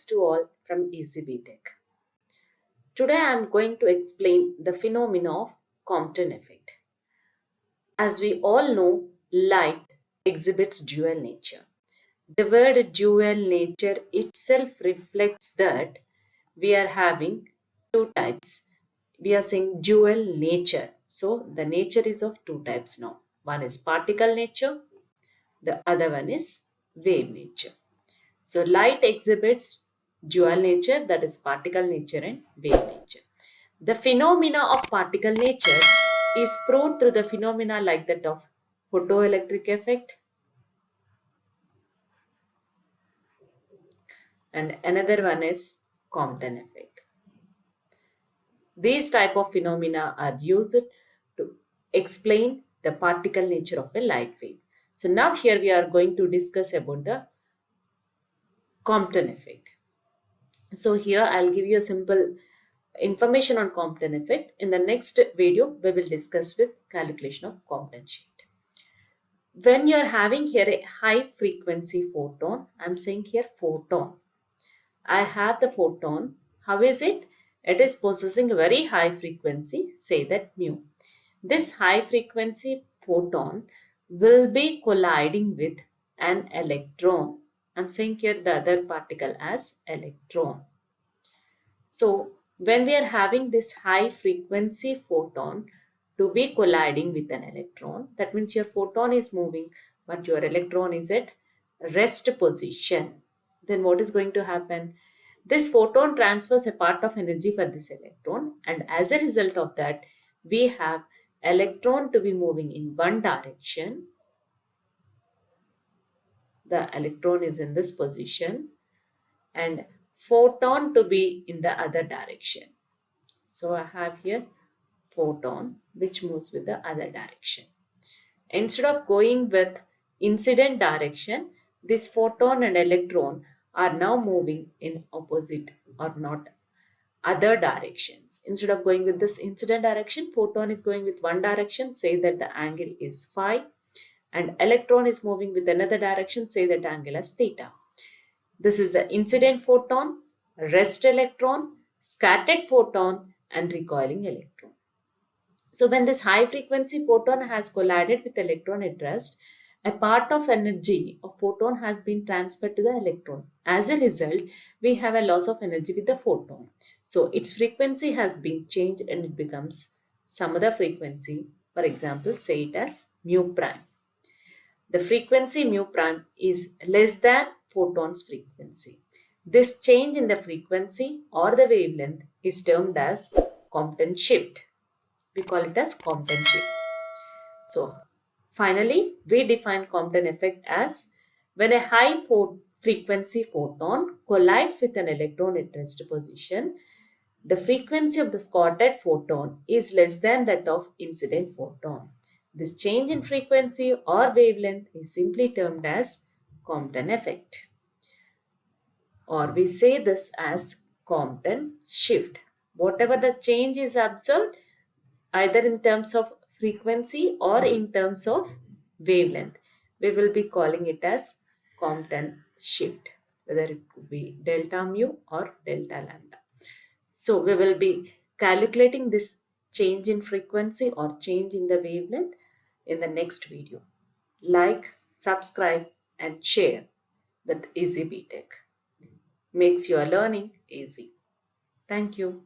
Greetings to all from Easy Tech. Today I am going to explain the phenomena of Compton effect. As we all know, light exhibits dual nature. The word dual nature itself reflects that we are having two types. We are saying dual nature. So the nature is of two types now. One is particle nature, the other one is wave nature. So light exhibits dual nature, that is particle nature and wave nature. The phenomena of particle nature is proved through the phenomena like that of photoelectric effect, and another one is Compton effect. These type of phenomena are used to explain the particle nature of a light wave. So now here we are going to discuss about the Compton effect. So here I'll give you a simple information on Compton effect. In the next video, we will discuss with calculation of Compton sheet. When you are having here a high frequency photon, I'm saying here photon. I have the photon. How is it? It is possessing a very high frequency, say that mu. This high frequency photon will be colliding with an electron. I'm saying here the other particle as electron. So when we are having this high frequency photon to be colliding with an electron, that means your photon is moving but your electron is at rest position. Then what is going to happen? This photon transfers a part of energy for this electron, and as a result of that, we have electron to be moving in one direction. The electron is in this position and photon to be in the other direction. So I have here photon which moves with the other direction. Instead of going with incident direction, this photon and electron are now moving in opposite or not other directions. Instead of going with this incident direction, photon is going with one direction, say that the angle is phi, and electron is moving with another direction, say that angle is theta. This is the incident photon, rest electron, scattered photon, and recoiling electron. So when this high frequency photon has collided with electron at rest, a part of energy of photon has been transferred to the electron. As a result, we have a loss of energy with the photon. So its frequency has been changed and it becomes some other frequency. For example, say it as mu prime. The frequency mu prime is less than photon's frequency. This change in the frequency or the wavelength is termed as Compton shift. We call it as Compton shift. So finally, we define Compton effect as when a high frequency photon collides with an electron at rest position, the frequency of the scattered photon is less than that of incident photon. This change in frequency or wavelength is simply termed as Compton effect. Or we say this as Compton shift. Whatever the change is observed, either in terms of frequency or in terms of wavelength, we will be calling it as Compton shift, whether it could be delta mu or delta lambda. So we will be calculating this change in frequency or change in the wavelength in the next video. Like, subscribe and share with Easy Tech. Makes your learning easy. Thank you.